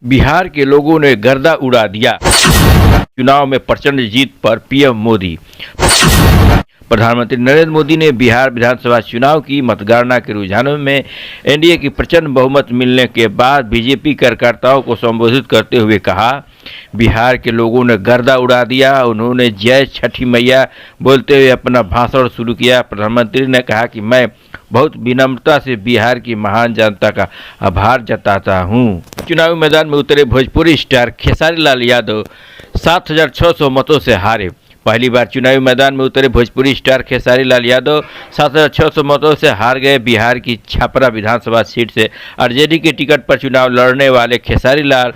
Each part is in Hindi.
बिहार के लोगों ने गर्दा उड़ा दिया। चुनाव में प्रचंड जीत पर पीएम मोदी। प्रधानमंत्री नरेंद्र मोदी ने बिहार विधानसभा चुनाव की मतगणना के रुझानों में एनडीए की प्रचंड बहुमत मिलने के बाद बीजेपी कार्यकर्ताओं को संबोधित करते हुए कहा, बिहार के लोगों ने गर्दा उड़ा दिया। उन्होंने जय छठी मैया बोलते हुए अपना भाषण शुरू किया। प्रधानमंत्री ने कहा कि मैं बहुत विनम्रता से बिहार की महान जनता का आभार जताता हूं। चुनावी मैदान में उतरे भोजपुरी स्टार खेसारी लाल यादव 7600 मतों से हारे। पहली बार चुनावी मैदान में उतरे भोजपुरी स्टार खेसारी लाल यादव 7600 मतों से हार गए। बिहार की छपरा विधानसभा सीट से आरजेडी के टिकट पर चुनाव लड़ने वाले खेसारी लाल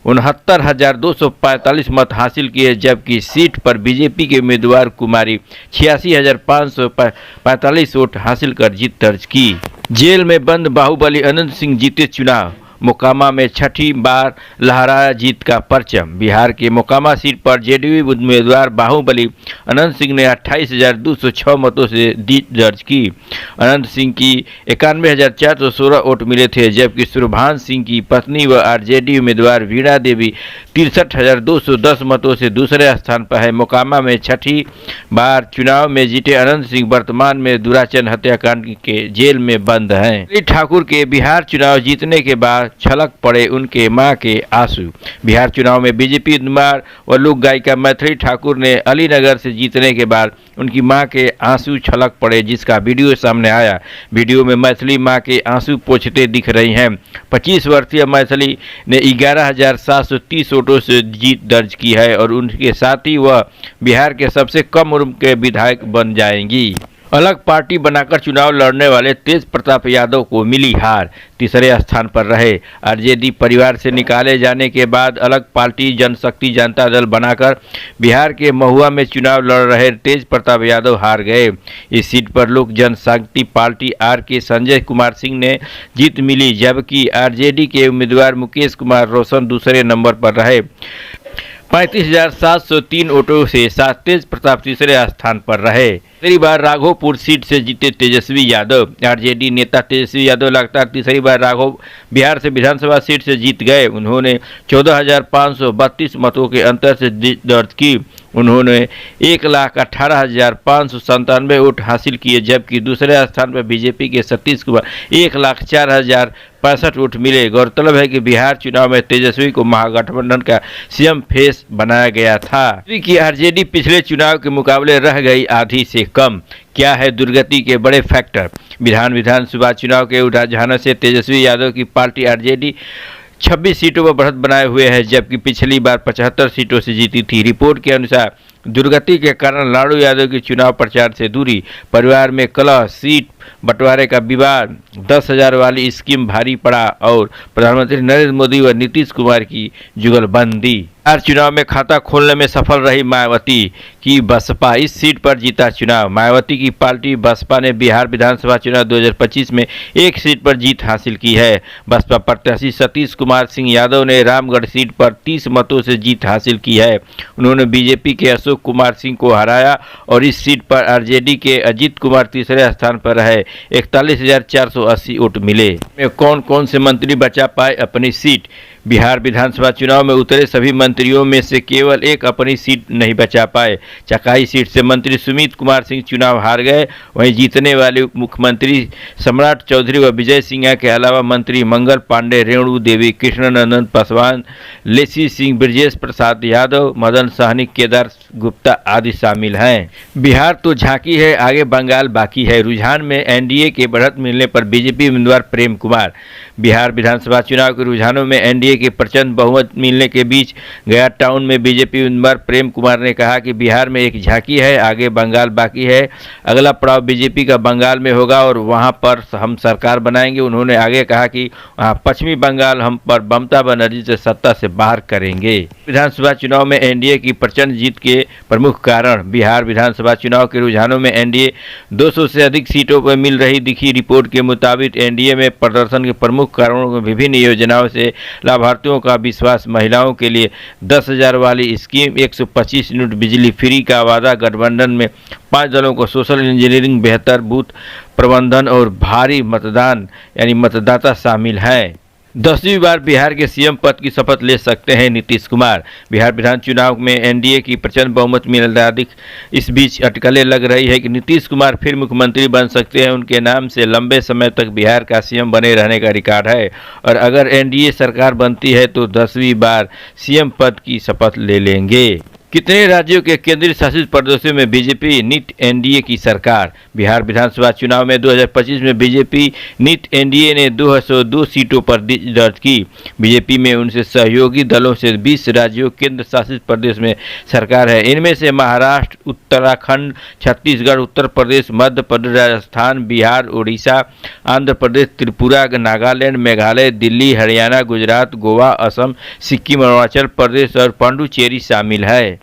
69,245 मत हासिल किए, जबकि सीट पर बीजेपी के उम्मीदवार कुमारी 86,545 वोट हासिल कर जीत दर्ज की। जेल में बंद बाहुबली अनंत सिंह जीते चुनाव। मोकामा में छठी बार लहराया जीत का परचम। बिहार के मोकामा सीट पर जेडीयू उम्मीदवार बाहुबली अनंत सिंह ने 28,206 मतों से जीत दर्ज की। अनंत सिंह की 91,416 वोट मिले थे, जबकि सुरभान सिंह की पत्नी व आरजेडी उम्मीदवार वीणा देवी 63,210 मतों से दूसरे स्थान पर है। मोकामा में छठी बार चुनाव में जीते अनंत सिंह वर्तमान में दुराचरण हत्याकांड के जेल में बंद हैं। मैथिली ठाकुर के बिहार चुनाव जीतने के बाद छलक पड़े उनके मां के आंसू। बिहार चुनाव में बीजेपी उम्मीदवार व लोक गायिका मैथिली ठाकुर ने अलीनगर से जीतने के बाद उनकी मां के आंसू छलक पड़े, जिसका वीडियो सामने आया। वीडियो में मैथिली मां के आंसू पोंछते दिख रही हैं। 25 वर्षीय मैथिली ने 11,730 वोटों से जीत दर्ज की है और उनके साथ ही वह बिहार के सबसे कम उम्र के विधायक बन जाएंगी। अलग पार्टी बनाकर चुनाव लड़ने वाले तेज प्रताप यादव को मिली हार, तीसरे स्थान पर रहे। आरजेडी परिवार से निकाले जाने के बाद अलग पार्टी जनशक्ति जनता दल बनाकर बिहार के महुआ में चुनाव लड़ रहे तेज प्रताप यादव हार गए। इस सीट पर लोक जनशक्ति पार्टी आर के संजय कुमार सिंह ने जीत मिली, जबकि आरजेडी के उम्मीदवार मुकेश कुमार रोशन दूसरे नंबर पर रहे। 35,703 वोटों से तेज प्रताप तीसरे स्थान पर रहे। तीसरी बार राघोपुर सीट से जीते तेजस्वी यादव। आरजेडी नेता तेजस्वी यादव लगातार तीसरी बार बिहार से विधानसभा सीट से जीत गए। उन्होंने 14,532 मतों के अंतर से जीत दर्ज की। उन्होंने 1,18,597 वोट हासिल किए, जबकि दूसरे स्थान पर बीजेपी के सतीश कुमार 1,04,065 वोट मिले। गौरतलब है कि बिहार चुनाव में तेजस्वी को महागठबंधन का सीएम फेस बनाया गया था। कि आरजेडी पिछले चुनाव के मुकाबले रह गई आधी से कम। क्या है दुर्गति के बड़े फैक्टर? विधानसभा चुनाव के रुझानों से तेजस्वी यादव की पार्टी आरजेडी 26 सीटों पर बढ़त बनाए हुए है, जबकि पिछली बार 75 सीटों से जीती थी। रिपोर्ट के अनुसार दुर्गति के कारण लालू यादव की चुनाव प्रचार से दूरी, परिवार में कलह, सीट बंटवारे का विवाद, 10,000 वाली स्कीम भारी पड़ा और प्रधानमंत्री नरेंद्र मोदी व नीतीश कुमार की जुगलबंदी। बिहार चुनाव में खाता खोलने में सफल रही मायावती की बसपा इस सीट पर जीता चुनाव। मायावती की पार्टी बसपा ने बिहार विधानसभा चुनाव 2025 में एक सीट पर जीत हासिल की है। बसपा प्रत्याशी सतीश कुमार सिंह यादव ने रामगढ़ सीट पर 30 मतों से जीत हासिल की है। उन्होंने बीजेपी के अशोक कुमार सिंह को हराया और इस सीट पर आरजेडी के अजीत कुमार तीसरे स्थान पर रहे। 41,480 वोट मिले। कौन कौन से मंत्री बचा पाए अपनी सीट? बिहार विधानसभा चुनाव में उतरे सभी मंत्रियों में से केवल एक अपनी सीट नहीं बचा पाए। चकाई सीट से मंत्री सुमित कुमार सिंह चुनाव हार गए। वहीं जीतने वाले मुख्यमंत्री सम्राट चौधरी व विजय सिंह के अलावा मंत्री मंगल पांडे, रेणु देवी, कृष्णानंद पासवान, लेसी सिंह, ब्रजेश प्रसाद यादव, मदन सहनी, केदार गुप्ता आदि शामिल हैं। बिहार तो झांकी है, आगे बंगाल बाकी है। रुझान में एनडीए के बढ़त मिलने पर बीजेपी उम्मीदवार प्रेम कुमार। बिहार विधानसभा चुनाव के रुझानों में एनडीए के प्रचंड बहुमत मिलने के बीच गया टाउन में बीजेपी उम्मीदवार प्रेम कुमार ने कहा कि बिहार में एक झांकी है, आगे बंगाल बाकी है। अगला पड़ाव बीजेपी का बंगाल में होगा और वहां पर हम सरकार बनाएंगे। उन्होंने आगे कहा कि वहां पश्चिमी बंगाल हम पर ममता बनर्जी से सत्ता से बाहर करेंगे। विधानसभा चुनाव में एनडीए की प्रचंड जीत के प्रमुख कारण। बिहार विधानसभा चुनाव के रुझानों में एनडीए 200 से अधिक सीटों पर मिल रही दिखी। रिपोर्ट के मुताबिक एनडीए में प्रदर्शन के प्रमुख कारणों में विभिन्न योजनाओं से लाभार्थियों का विश्वास, महिलाओं के लिए 10,000 वाली स्कीम, 125 यूनिट बिजली फ्री का वादा, गठबंधन में 5 दलों को सोशल इंजीनियरिंग, बेहतर बूथ प्रबंधन और भारी मतदान यानी मतदाता शामिल हैं। 10वीं बार बिहार के सीएम पद की शपथ ले सकते हैं नीतीश कुमार। बिहार विधान चुनाव में एनडीए की प्रचंड बहुमत मिलने अधिक इस बीच अटकलें लग रही है कि नीतीश कुमार फिर मुख्यमंत्री बन सकते हैं। उनके नाम से लंबे समय तक बिहार का सीएम बने रहने का रिकॉर्ड है और अगर एनडीए सरकार बनती है तो 10वीं बार सीएम पद की शपथ ले लेंगे। कितने राज्यों के केंद्रीय शासित प्रदेशों में बीजेपी नीट एनडीए की सरकार। बिहार विधानसभा चुनाव में 2025 में बीजेपी नीट एनडीए ने 202 सीटों पर दर्ज की। बीजेपी में उनसे सहयोगी दलों से 20 राज्यों केंद्र शासित प्रदेश में सरकार है। इनमें से महाराष्ट्र, उत्तराखंड, छत्तीसगढ़, उत्तर प्रदेश, मध्य प्रदेश, राजस्थान, बिहार, उड़ीसा, आंध्र प्रदेश, त्रिपुरा, नागालैंड, मेघालय, दिल्ली, हरियाणा, गुजरात, गोवा, असम, सिक्किम, अरुणाचल प्रदेश और पांडुचेरी शामिल है।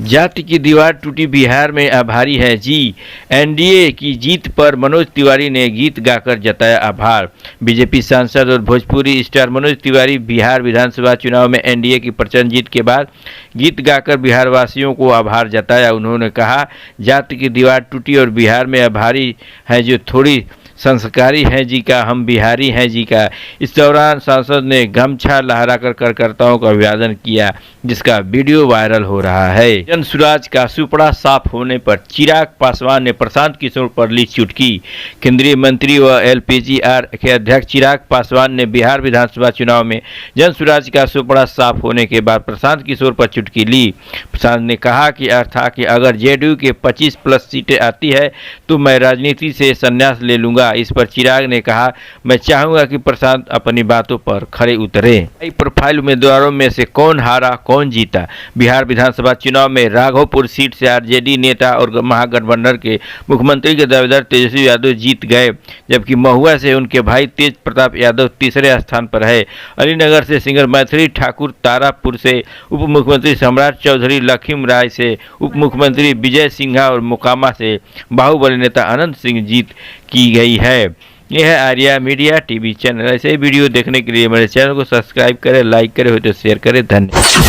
जाति की दीवार टूटी, बिहार में आभारी है जी। एनडीए की जीत पर मनोज तिवारी ने गीत गाकर जताया आभार। बीजेपी सांसद और भोजपुरी स्टार मनोज तिवारी बिहार विधानसभा चुनाव में एनडीए की प्रचंड जीत के बाद गीत गाकर बिहार वासियों को आभार जताया। उन्होंने कहा, जाति की दीवार टूटी और बिहार में आभारी है जो थोड़ी संस्कारी हैं जी का, हम बिहारी हैं जी का। इस दौरान सांसद ने गमछा लहराकर कार्यकर्ताओं का अभिवादन किया, जिसका वीडियो वायरल हो रहा है। जनसुराज का सुपड़ा साफ होने पर चिराग पासवान ने प्रशांत किशोर पर ली चुटकी। केंद्रीय मंत्री व एलपीजीआर के अध्यक्ष चिराग पासवान ने बिहार विधानसभा चुनाव में जनसुराज का सुपड़ा साफ होने के बाद प्रशांत किशोर पर चुटकी ली। प्रशांत ने कहा कि कि अगर जेडीयू के 25+ सीटें आती है तो मैं राजनीति से संन्यास ले लूंगा। इस पर चिराग ने कहा, मैं चाहूंगा कि प्रशांत अपनी बातों पर खरे उतरे। हाई प्रोफाइल उम्मीदवारों में से कौन हारा कौन जीता। बिहार विधानसभा चुनाव में राघोपुर सीट से आरजेडी नेता और महागठबंधन के मुख्यमंत्री के दावेदार तेजस्वी यादव जीत गए, जबकि महुआ से उनके भाई तेज प्रताप यादव तीसरे स्थान पर है। अलीनगर से सिंगर मैथिली ठाकुर, तारापुर से उप मुख्यमंत्री सम्राट चौधरी, लखीम राय से उप मुख्यमंत्री विजय सिन्हा और मोकामा से बाहुबली नेता अनंत सिंह जीत की गई है। यह है आर्या मीडिया टीवी चैनल। ऐसे वीडियो देखने के लिए मेरे चैनल को सब्सक्राइब करें, लाइक करें, हो तो शेयर करें। धन्यवाद।